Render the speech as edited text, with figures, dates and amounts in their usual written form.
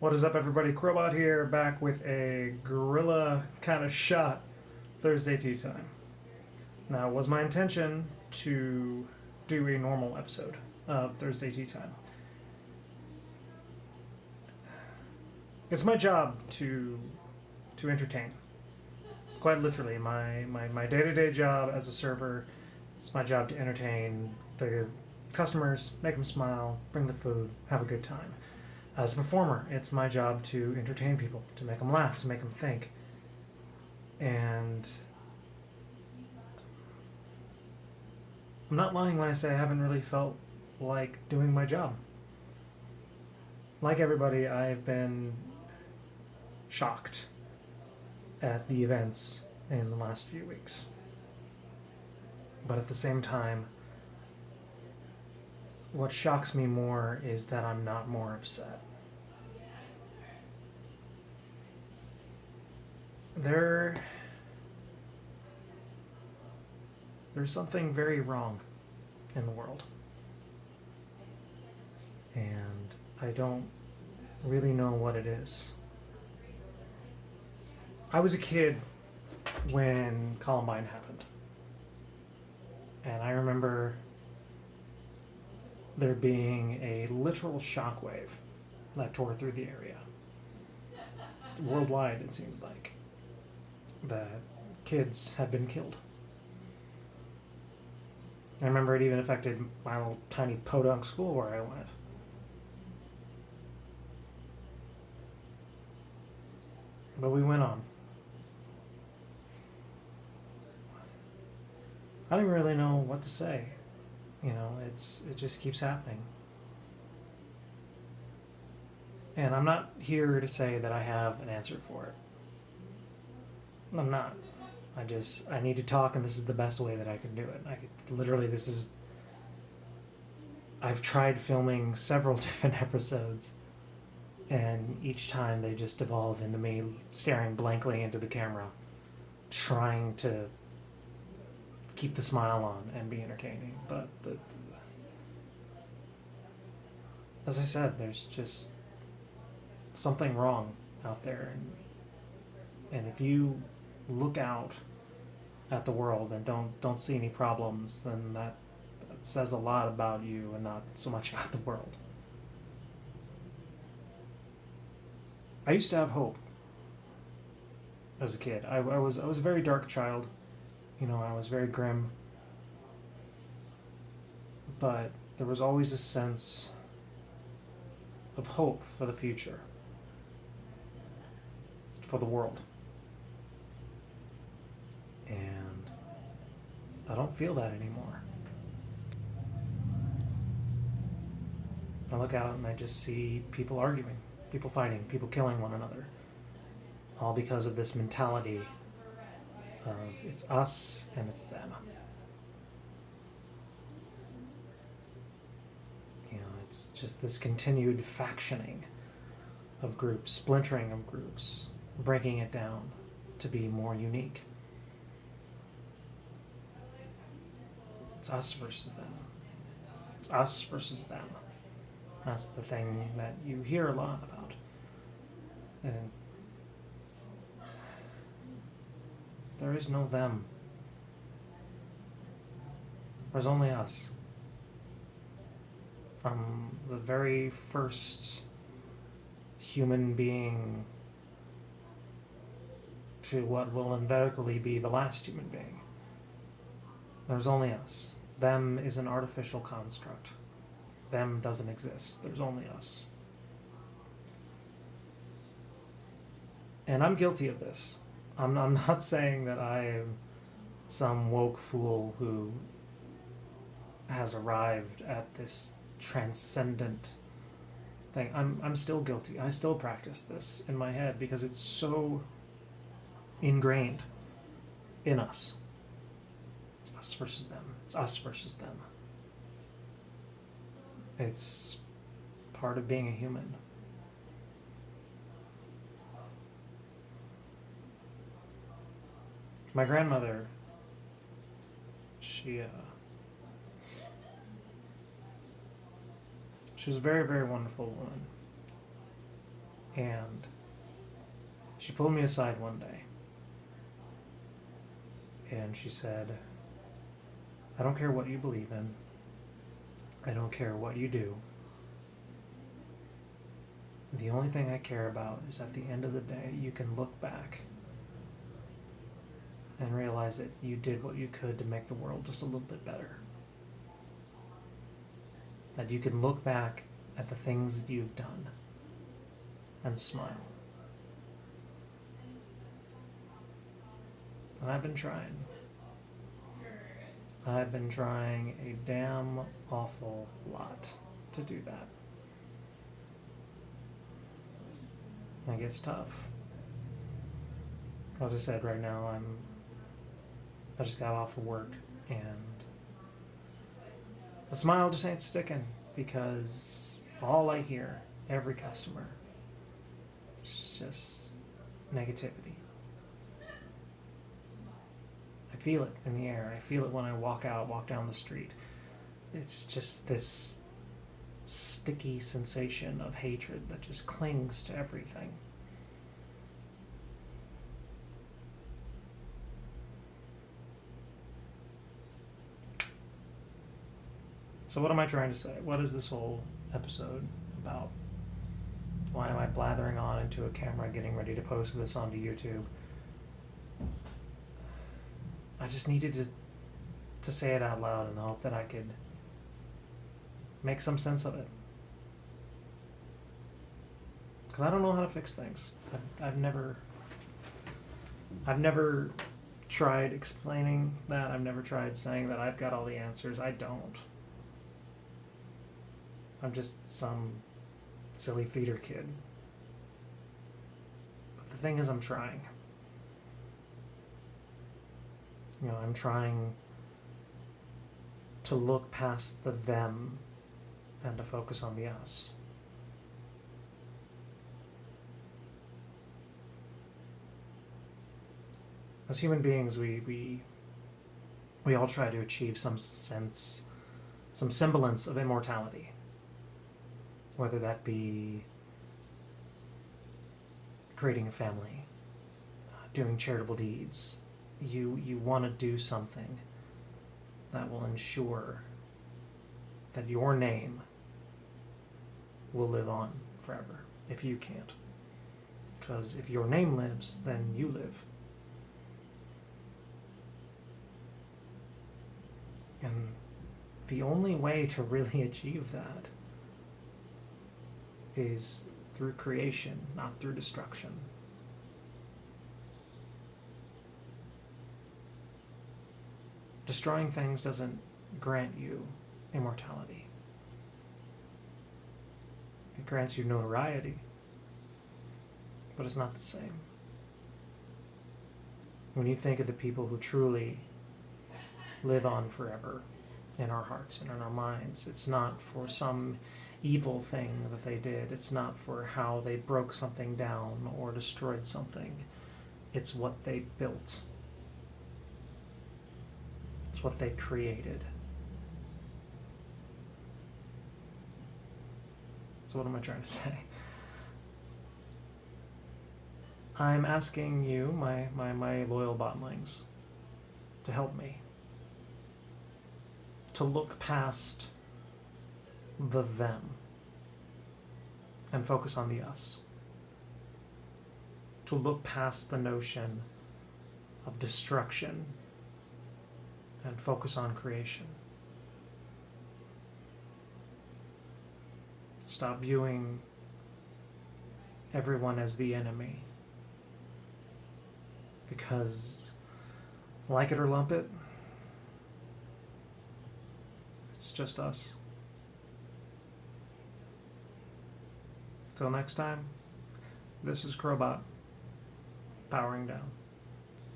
What is up, everybody? Crowbot here, back with a guerrilla kind of shot Thursday tea time. Now, it was my intention to do a normal episode of Thursday tea time. It's my job to entertain. Quite literally, my day-to-day job as a server, it's my job to entertain the customers, make them smile, bring the food, have a good time. As a performer, it's my job to entertain people, to make them laugh, to make them think. And I'm not lying when I say I haven't really felt like doing my job. Like everybody, I've been shocked at the events in the last few weeks. But at the same time, what shocks me more is that I'm not more upset. There's something very wrong in the world. And I don't really know what it is. I was a kid when Columbine happened. And I remember there being a literal shockwave that tore through the area. Worldwide, it seemed like. That kids had been killed. I remember it even affected my little tiny podunk school where I went. But we went on. I don't really know what to say. You know, it just keeps happening. And I'm not here to say that I have an answer for it. I'm not. I need to talk, and this is the best way that I can do it. I've tried filming several different episodes, and each time they just devolve into me staring blankly into the camera, trying to keep the smile on and be entertaining. But as I said, there's just something wrong out there, and if you look out at the world and don't see any problems, then that says a lot about you and not so much about the world. I used to have hope as a kid. I was a very dark child. You know, I was very grim. But there was always a sense of hope for the future, for the world. And I don't feel that anymore. I look out and I just see people arguing, people fighting, people killing one another. All because of this mentality of it's us and it's them. You know, it's just this continued factioning of groups, splintering of groups, breaking it down to be more unique. It's us versus them. It's us versus them. That's the thing that you hear a lot about. And there is no them. There's only us. From the very first human being to what will inevitably be the last human being. There's only us. Them is an artificial construct. Them doesn't exist. There's only us. And I'm guilty of this. I'm not saying that I am some woke fool who has arrived at this transcendent thing. I'm still guilty. I still practice this in my head because it's so ingrained in us. It's us versus them. It's us versus them. It's part of being a human. My grandmother, she was a very, very wonderful woman. And she pulled me aside one day and she said, I don't care what you believe in. I don't care what you do. The only thing I care about is at the end of the day, you can look back and realize that you did what you could to make the world just a little bit better. That you can look back at the things that you've done and smile. And I've been trying. I've been trying a damn awful lot to do that. And it gets tough. As I said, right now I just got off of work and the smile just ain't sticking because all I hear, every customer, is just negativity. I feel it in the air. I feel it when I walk down the street. It's just this sticky sensation of hatred that just clings to everything. So what am I trying to say? What is this whole episode about? Why am I blathering on into a camera getting ready to post this onto YouTube? I just needed to say it out loud in the hope that I could make some sense of it. Because I don't know how to fix things. I've never tried explaining that. I've never tried saying that I've got all the answers. I don't. I'm just some silly theater kid. But the thing is, I'm trying. You know, I'm trying to look past the them and to focus on the us. As human beings, we all try to achieve some semblance of immortality. Whether that be creating a family, doing charitable deeds. You want to do something that will ensure that your name will live on forever if you can't. Because if your name lives, then you live. And the only way to really achieve that is through creation, not through destruction. Destroying things doesn't grant you immortality. It grants you notoriety, but it's not the same. When you think of the people who truly live on forever in our hearts and in our minds, it's not for some evil thing that they did. It's not for how they broke something down or destroyed something. It's what they built. It's what they created. So what am I trying to say? I'm asking you, my loyal botlings, to help me. To look past the them and focus on the us. To look past the notion of destruction and focus on creation. Stop viewing everyone as the enemy, because like it or lump it, it's just us. Till next time, this is Crowbot, powering down.